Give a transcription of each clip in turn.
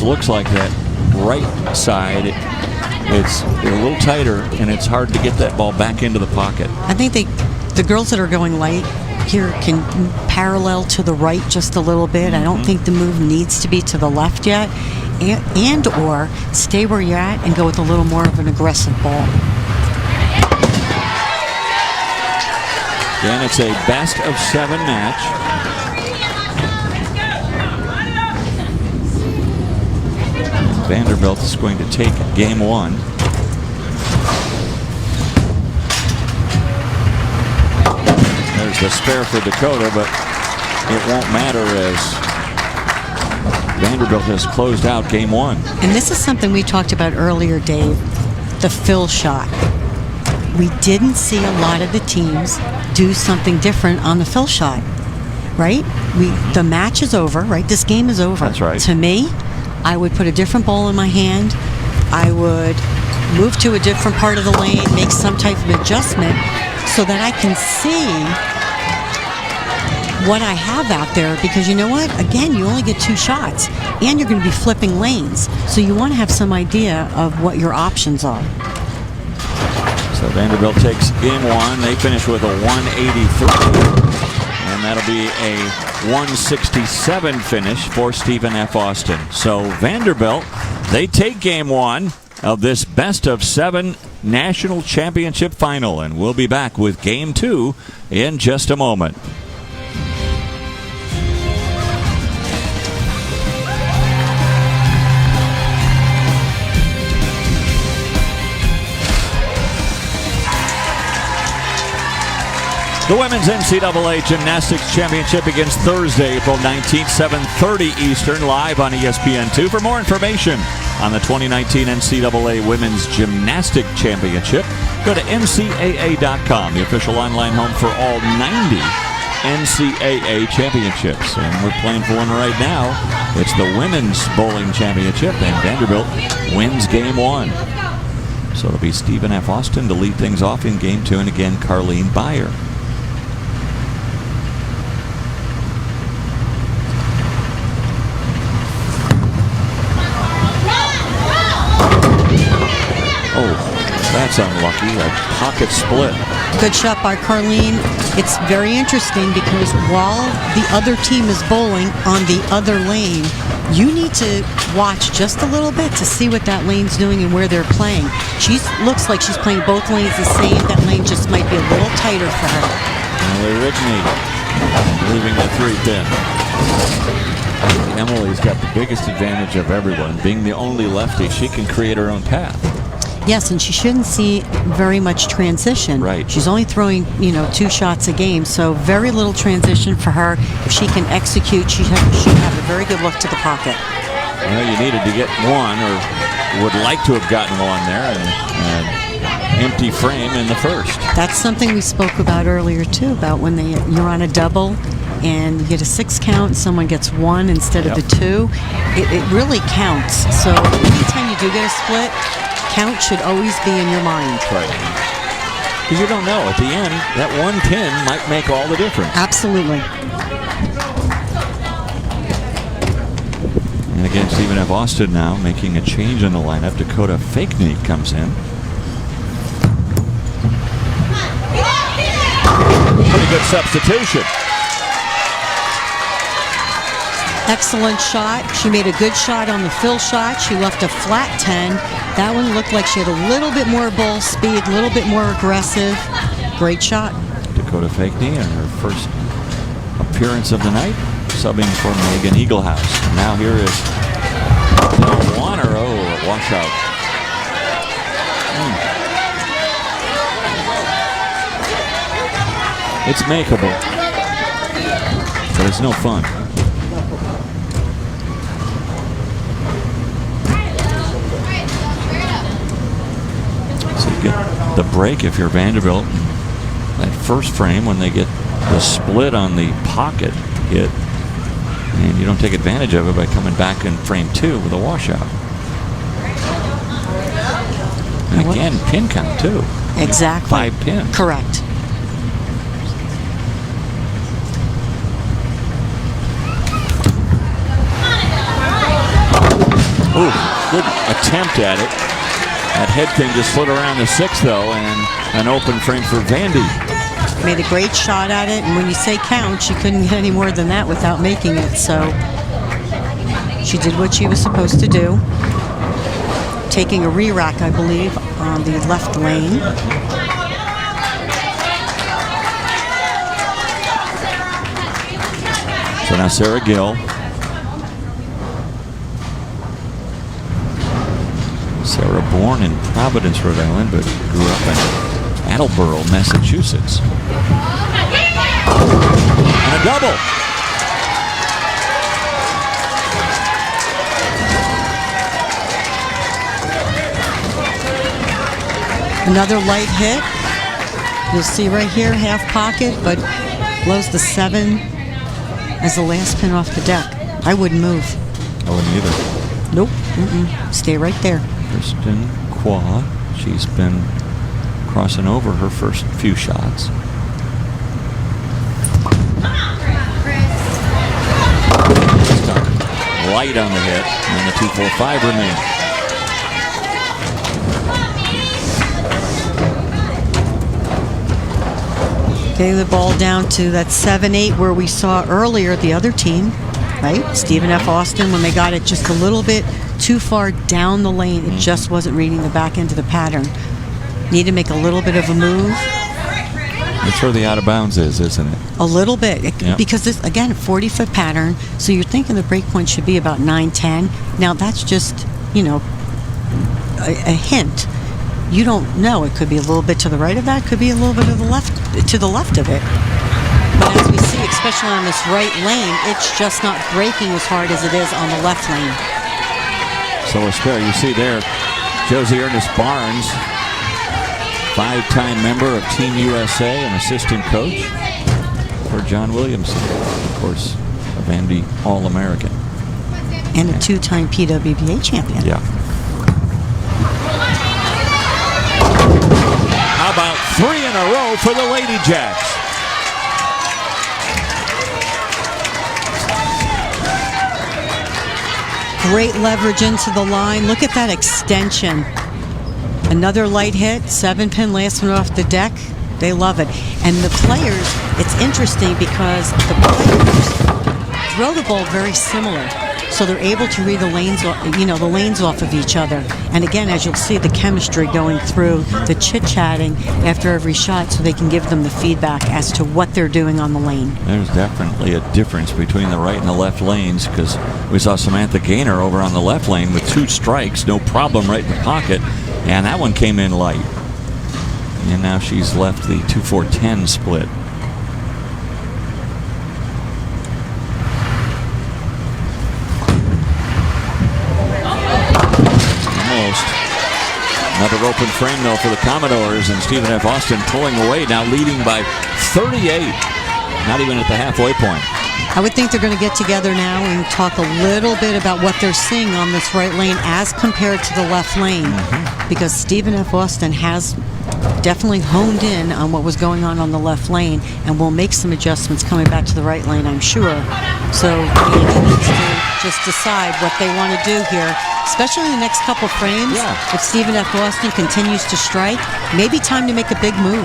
almost looks like that right side, it's a little tighter, and it's hard to get that ball back into the pocket. I think the girls that are going light here can parallel to the right just a little bit. I don't think the move needs to be to the left yet, and or stay where you're at and go with a little more of an aggressive ball. Again, it's a best-of-7 match. Vanderbilt is going to take game 1. There's the spare for Dakota, but it won't matter as Vanderbilt has closed out game 1. And this is something we talked about earlier, Dave, the fill shot. We didn't see a lot of the teams do something different on the fill shot, right? The match is over, right? This game is over. That's right. To me, I would put a different ball in my hand. I would move to a different part of the lane, make some type of adjustment so that I can see what I have out there, because you know what? Again, you only get 2 shots, and you're going to be flipping lanes. So you want to have some idea of what your options are. So Vanderbilt takes game 1. They finish with a 183. And that'll be a 167 finish for Stephen F. Austin. So Vanderbilt, they take game 1 of this best-of-7 national championship final. And we'll be back with game 2 in just a moment. The Women's NCAA Gymnastics Championship begins Thursday, April 19th, 7:30 Eastern, live on ESPN2. For more information on the 2019 NCAA Women's Gymnastic Championship, go to NCAA.com, the official online home for all 90 NCAA championships. And we're playing for one right now. It's the Women's Bowling Championship, and Vanderbilt wins game 1. So it'll be Stephen F. Austin to lead things off in game 2, and again, Carlene Byer. That's unlucky. A pocket split. Good shot by Carlene. It's very interesting because while the other team is bowling on the other lane, you need to watch just a little bit to see what that lane's doing and where they're playing. She looks like she's playing both lanes the same. That lane just might be a little tighter for her. And they originate leaving the 3-pin. Emily's got the biggest advantage of everyone. Being the only lefty, she can create her own path. Yes, and she shouldn't see very much transition. Right. She's only throwing, 2 shots a game, so very little transition for her. If she can execute, she should have a very good look to the pocket. Well, you needed to get one, or would like to have gotten one there, and empty frame in the first. That's something we spoke about earlier, too, about when you're on a double and you get a 6 count, someone gets 1 instead of the 2. It really counts. So anytime you do get a split, count should always be in your mind. Right. Because you don't know. At the end, that 1 pin might make all the difference. Absolutely. And again, Stephen F. Austin now making a change in the lineup. Dakota Fakney comes in. Pretty good substitution. Excellent shot. She made a good shot on the fill shot. She left a flat 10. That one looked like she had a little bit more ball speed, a little bit more aggressive. Great shot. Dakota Fakney in her first appearance of the night, subbing for Megan Eaglehouse. And now here is Del Warner. Oh, a washout. It's makeable, but it's no fun. Get the break if you're Vanderbilt. That first frame when they get the split on the pocket hit, and you don't take advantage of it by coming back in frame 2 with a washout. And again, pin count too. Exactly. 5 pins. Correct. Good attempt at it. That head thing just slid around the 6th, though, and an open frame for Vandy. Made a great shot at it, and when you say count, she couldn't get any more than that without making it. So she did what she was supposed to do. Taking a re-rack, I believe, on the left lane. So now Sarah Gill. Sarah born in Providence, Rhode Island, but grew up in Attleboro, Massachusetts. And a double. Another light hit. You'll see right here, half pocket, but blows the 7 as the last pin off the deck. I wouldn't move. I wouldn't either. Nope. Stay right there. Kristen Qua, she's been crossing over her first few shots. Light on the hit, and the 2-4-5 remain. Getting the ball down to that 7-8 where we saw earlier the other team, right? Stephen F. Austin, when they got it just a little bit too far down the lane, it just wasn't reading the back end of the pattern. Need to make a little bit of a move. That's where the out of bounds is, isn't it? A little bit. Yep. Because this, again, 40-foot pattern, so you're thinking the break point should be about 9-10. Now that's just, you know, a hint. You don't know. It could be a little bit to the right of that, could be a little bit to the left of it. But as we see, especially on this right lane, it's just not breaking as hard as it is on the left lane. So a spare. You see there, Josie Ernest Barnes, 5-time member of Team USA and assistant coach for John Williamson, of course, a Vandy All-American. And a 2-time PWBA champion. Yeah. How about 3 in a row for the Lady Jacks? Great leverage into the line. Look at that extension. Another light hit, 7-pin, last one off the deck. They love it. And the players, it's interesting because the players throw the ball very similar. So they're able to read the lanes, the lanes off of each other. And again, as you'll see, the chemistry going through, the chit-chatting after every shot, so they can give them the feedback as to what they're doing on the lane. There's definitely a difference between the right and the left lanes, because we saw Samantha Gaynor over on the left lane with 2 strikes, no problem right in the pocket, and that one came in light. And now she's left the 2-4-10 split. Another open frame, though, for the Commodores, and Stephen F. Austin pulling away, now leading by 38. Not even at the halfway point. I would think they're going to get together now and talk a little bit about what they're seeing on this right lane as compared to the left lane. Because Stephen F. Austin has definitely honed in on what was going on the left lane and will make some adjustments coming back to the right lane, I'm sure. So he needs to just decide what they want to do here, especially in the next couple frames. Yeah. If Stephen F. Austin continues to strike, maybe time to make a big move.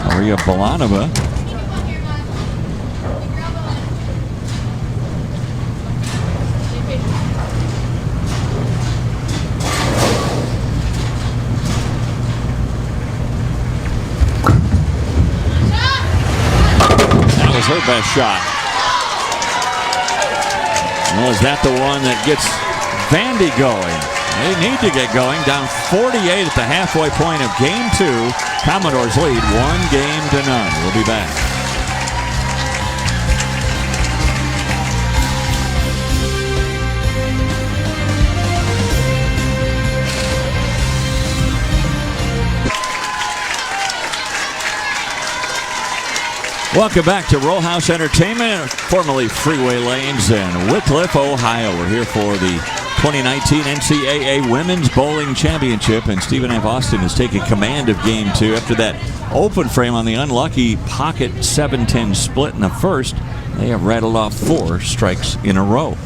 Maria Balanova. That was her best shot. Well, is that the one that gets Vandy going? They need to get going. Down 48 at the halfway point of Game 2. Commodores lead 1-0. We'll be back. Welcome back to Row House Entertainment, formerly Freeway Lanes in Wickliffe, Ohio. We're here for the 2019 NCAA Women's Bowling Championship, and Stephen F. Austin is taking command of Game 2 after that open frame on the unlucky pocket 7-10 split in the first. They have rattled off 4 strikes in a row.